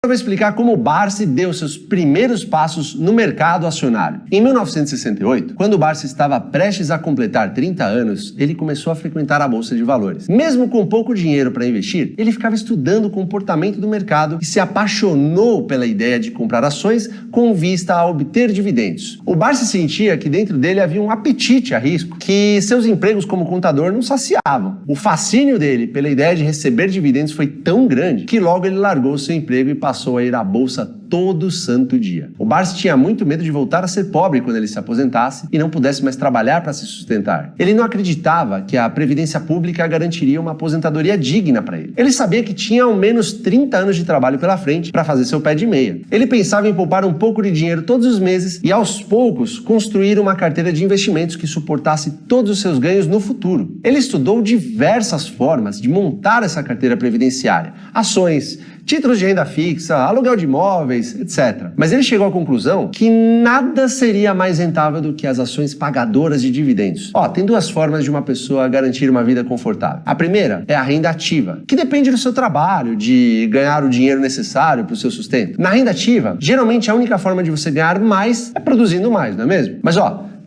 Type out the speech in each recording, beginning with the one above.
Eu vou explicar como o Barsi deu seus primeiros passos no mercado acionário. Em 1968, quando o Barsi estava prestes a completar 30 anos, ele começou a frequentar a Bolsa de Valores. Mesmo com pouco dinheiro para investir, ele ficava estudando o comportamento do mercado e se apaixonou pela ideia de comprar ações com vista a obter dividendos. O Barsi sentia que dentro dele havia um apetite a risco, que seus empregos como contador não saciavam. O fascínio dele pela ideia de receber dividendos foi tão grande que logo ele largou seu emprego e passou a ir à bolsa todo santo dia. O Barsi tinha muito medo de voltar a ser pobre quando ele se aposentasse e não pudesse mais trabalhar para se sustentar. Ele não acreditava que a Previdência Pública garantiria uma aposentadoria digna para ele. Ele sabia que tinha ao menos 30 anos de trabalho pela frente para fazer seu pé de meia. Ele pensava em poupar um pouco de dinheiro todos os meses e, aos poucos, construir uma carteira de investimentos que suportasse todos os seus ganhos no futuro. Ele estudou diversas formas de montar essa carteira previdenciária: ações, títulos de renda fixa, aluguel de imóveis, etc. Mas ele chegou à conclusão que nada seria mais rentável do que as ações pagadoras de dividendos. Tem duas formas de uma pessoa garantir uma vida confortável. A primeira é a renda ativa, que depende do seu trabalho, de ganhar o dinheiro necessário para o seu sustento. Na renda ativa, geralmente a única forma de você ganhar mais é produzindo mais, não é mesmo? Mas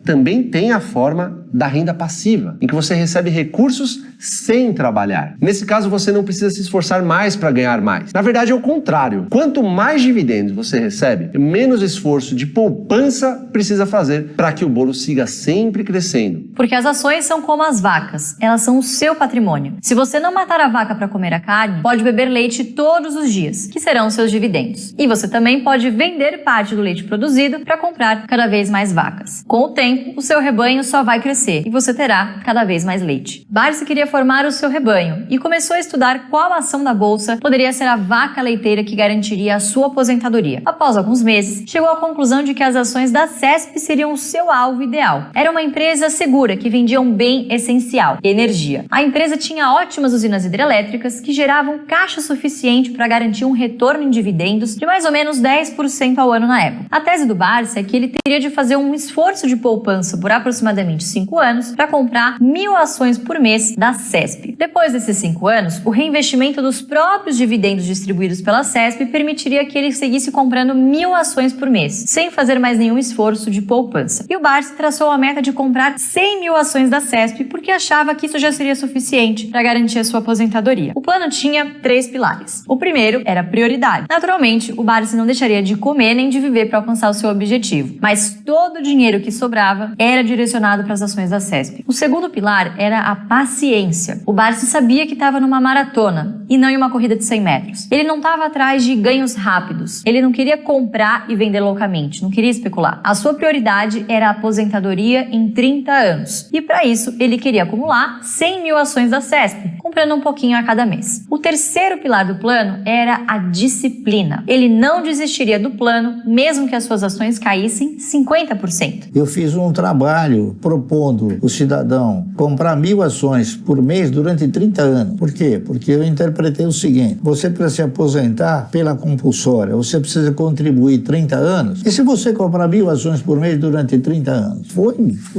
também tem a forma da renda passiva, em que você recebe recursos sem trabalhar. Nesse caso, você não precisa se esforçar mais para ganhar mais. Na verdade, é o contrário. Quanto mais dividendos você recebe, menos esforço de poupança precisa fazer para que o bolo siga sempre crescendo. Porque as ações são como as vacas, elas são o seu patrimônio. Se você não matar a vaca para comer a carne, pode beber leite todos os dias, que serão seus dividendos. E você também pode vender parte do leite produzido para comprar cada vez mais vacas. Com o tempo, o seu rebanho só vai crescer e você terá cada vez mais leite. Barsi queria formar o seu rebanho e começou a estudar qual ação da bolsa poderia ser a vaca leiteira que garantiria a sua aposentadoria. Após alguns meses, chegou à conclusão de que as ações da CESP seriam o seu alvo ideal. Era uma empresa segura que vendia um bem essencial: energia. A empresa tinha ótimas usinas hidrelétricas que geravam caixa suficiente para garantir um retorno em dividendos de mais ou menos 10% ao ano na época. A tese do Barsi é que ele teria de fazer um esforço de poupança por aproximadamente 5 anos para comprar 1.000 ações por mês da CESP. Depois desses 5 anos, o reinvestimento dos próprios dividendos distribuídos pela CESP permitiria que ele seguisse comprando 1.000 ações por mês, sem fazer mais nenhum esforço de poupança. E o Barsi traçou a meta de comprar 100.000 ações da CESP porque achava que isso já seria suficiente para garantir a sua aposentadoria. O plano tinha 3 pilares. O primeiro era prioridade. Naturalmente, o Barsi não deixaria de comer nem de viver para alcançar o seu objetivo, mas todo o dinheiro que sobrava era direcionado para as ações da CESP. O segundo pilar era a paciência. O Barsi sabia que estava numa maratona e não em uma corrida de 100 metros. Ele não estava atrás de ganhos rápidos. Ele não queria comprar e vender loucamente, não queria especular. A sua prioridade era a aposentadoria em 30 anos. E para isso, ele queria acumular 100.000 ações da CESP, comprando um pouquinho a cada mês. O terceiro pilar do plano era a disciplina. Ele não desistiria do plano, mesmo que as suas ações caíssem 50%. Eu fiz um trabalho propondo o cidadão comprar 1.000 ações por mês durante 30 anos. Por quê? Porque eu interpretei o seguinte: você para se aposentar pela compulsória, você precisa contribuir 30 anos. E se você comprar 1.000 ações por mês durante 30 anos? Foi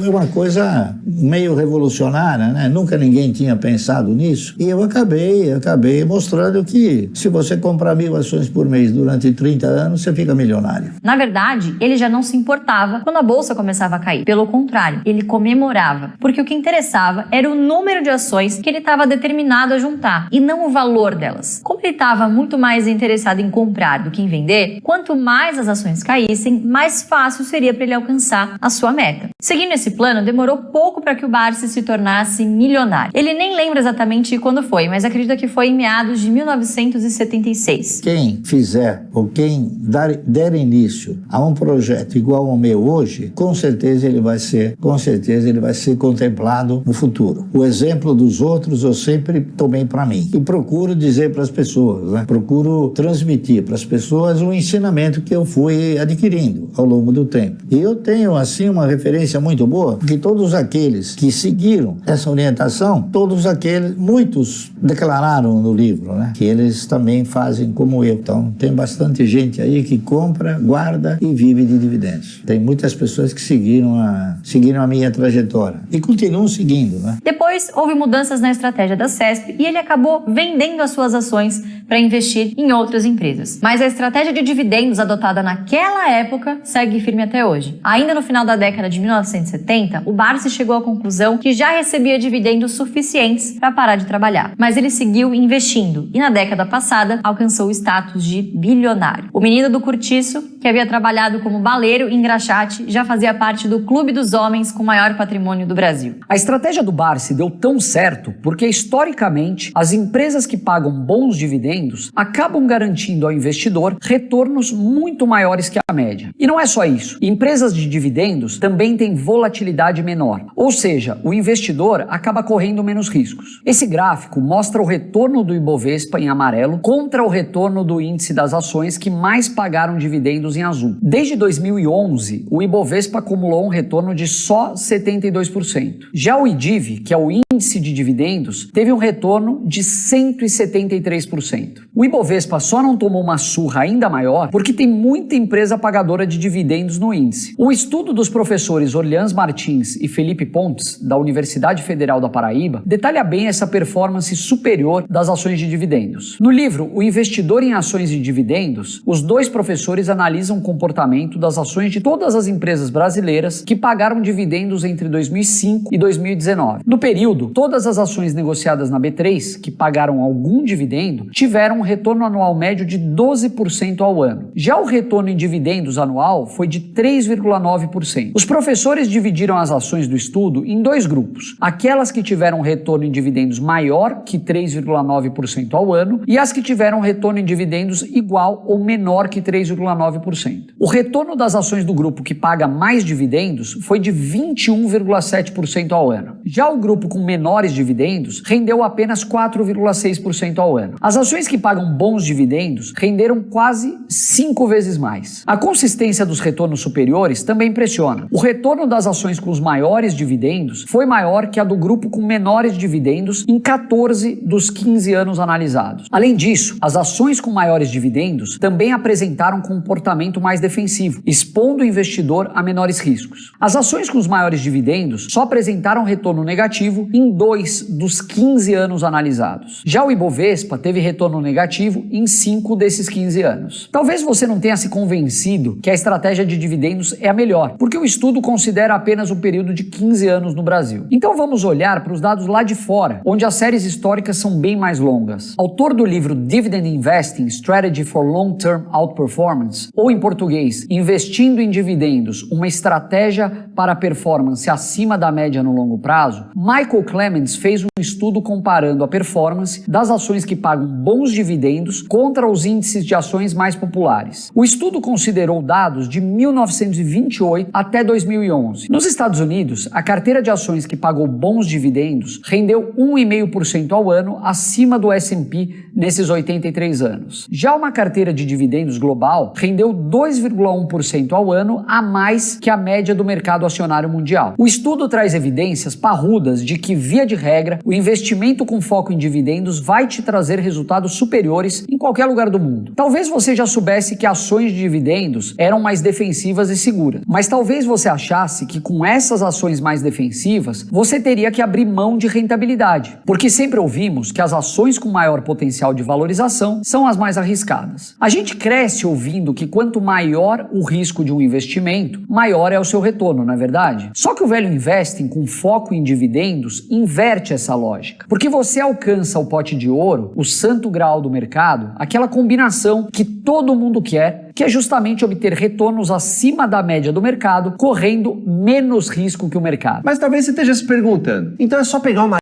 uma coisa meio revolucionária, né? Nunca ninguém tinha pensado nisso. E eu acabei mostrando que se você comprar 1.000 ações por mês durante 30 anos, você fica milionário. Na verdade, ele já não se importava quando a bolsa começava a cair. Pelo contrário, ele comemorava, porque o que interessava era o número de ações que ele estava determinado a juntar, e não o valor delas. Como ele estava muito mais interessado em comprar do que em vender, quanto mais as ações caíssem, mais fácil seria para ele alcançar a sua meta. Seguindo esse plano, demorou pouco para que o Barsi se tornasse milionário. Ele nem lembra exatamente quando foi, mas acredita que foi em meados de 1976. Quem fizer ou quem der início a um projeto igual ao meu hoje, com certeza ele vai ser contemplado no futuro. O exemplo dos outros eu sempre tomei para mim e procuro dizer para as pessoas, né? Procuro transmitir para as pessoas o ensinamento que eu fui adquirindo ao longo do tempo. E eu tenho assim uma referência muito boa, porque todos aqueles que seguiram essa orientação, muitos declararam no livro, né, que eles também fazem como eu. Então tem bastante gente aí que compra, guarda e vive de dividendos. Tem muitas pessoas que seguiram a minha trajetória. trajetória e continuam seguindo, né? Depois, houve mudanças na estratégia da CESP e ele acabou vendendo as suas ações para investir em outras empresas. Mas a estratégia de dividendos adotada naquela época segue firme até hoje. Ainda no final da década de 1970, o Barsi chegou à conclusão que já recebia dividendos suficientes para parar de trabalhar. Mas ele seguiu investindo e na década passada alcançou o status de bilionário. O menino do cortiço, que havia trabalhado como baleiro em engraxate, já fazia parte do clube dos homens com maior patrimônio do Brasil. A estratégia do Barsi deu tão certo porque, historicamente, as empresas que pagam bons dividendos acabam garantindo ao investidor retornos muito maiores que a média. E não é só isso. Empresas de dividendos também têm volatilidade menor, ou seja, o investidor acaba correndo menos riscos. Esse gráfico mostra o retorno do Ibovespa em amarelo contra o retorno do índice das ações que mais pagaram dividendos em azul. Desde 2011, o Ibovespa acumulou um retorno de só 72%. Já o IDIV, que é o índice de dividendos, teve um retorno de 173%. O Ibovespa só não tomou uma surra ainda maior porque tem muita empresa pagadora de dividendos no índice. Um estudo dos professores Orleans Martins e Felipe Pontes, da Universidade Federal da Paraíba, detalha bem essa performance superior das ações de dividendos. No livro O Investidor em Ações de Dividendos, os dois professores analisam o comportamento das ações de todas as empresas brasileiras que pagaram dividendos entre 2005 e 2019. No período, todas as ações negociadas na B3 que pagaram algum dividendo tiveram um retorno anual médio de 12% ao ano. Já o retorno em dividendos anual foi de 3,9%. Os professores dividiram as ações do estudo em dois grupos: aquelas que tiveram um retorno em dividendos maior que 3,9% ao ano e as que tiveram um retorno em dividendos igual ou menor que 3,9%. O retorno das ações do grupo que paga mais dividendos foi de 21,7% ao ano. Já o grupo com menores dividendos rendeu apenas 4,6% ao ano. As ações que pagam bons dividendos renderam quase 5 vezes mais. A consistência dos retornos superiores também impressiona. O retorno das ações com os maiores dividendos foi maior que a do grupo com menores dividendos em 14 dos 15 anos analisados. Além disso, as ações com maiores dividendos também apresentaram um comportamento mais defensivo, expondo o investidor a menores riscos. As ações com os maiores dividendos só apresentaram retorno negativo em 2 dos 15 anos analisados. Já o Ibovespa teve retorno negativo em 5 desses 15 anos. Talvez você não tenha se convencido que a estratégia de dividendos é a melhor, porque o estudo considera apenas um período de 15 anos no Brasil. Então vamos olhar para os dados lá de fora, onde as séries históricas são bem mais longas. Autor do livro Dividend Investing, Strategy for Long-Term Outperformance, ou em português, Investindo em Dividendos, uma estratégia para performance acima da média no longo prazo, Michael Clements fez um estudo comparando a performance das ações que pagam bons dividendos contra os índices de ações mais populares. O estudo considerou dados de 1928 até 2011. Nos Estados Unidos, a carteira de ações que pagou bons dividendos rendeu 1,5% ao ano acima do S&P nesses 83 anos. Já uma carteira de dividendos global rendeu 2,1% ao ano a mais que a média do mercado acionário mundial. O estudo traz evidências parrudas de que, via de regra, o investimento com foco em dividendos vai te trazer resultados superiores em qualquer lugar do mundo. Talvez você já soubesse que ações de dividendos eram mais defensivas e seguras, mas talvez você achasse que com essas ações mais defensivas, você teria que abrir mão de rentabilidade, porque sempre ouvimos que as ações com maior potencial de valorização são as mais arriscadas. A gente cresce ouvindo que quanto maior o risco de um investimento, maior é o seu retorno, não é verdade? Só que o velho investing com foco em dividendos inverte essa lógica, porque você alcança o pote de ouro, o santo graal do mercado, aquela combinação que todo mundo quer, que é justamente obter retornos acima da média do mercado, correndo menos risco que o mercado. Mas talvez você esteja se perguntando, então é só pegar uma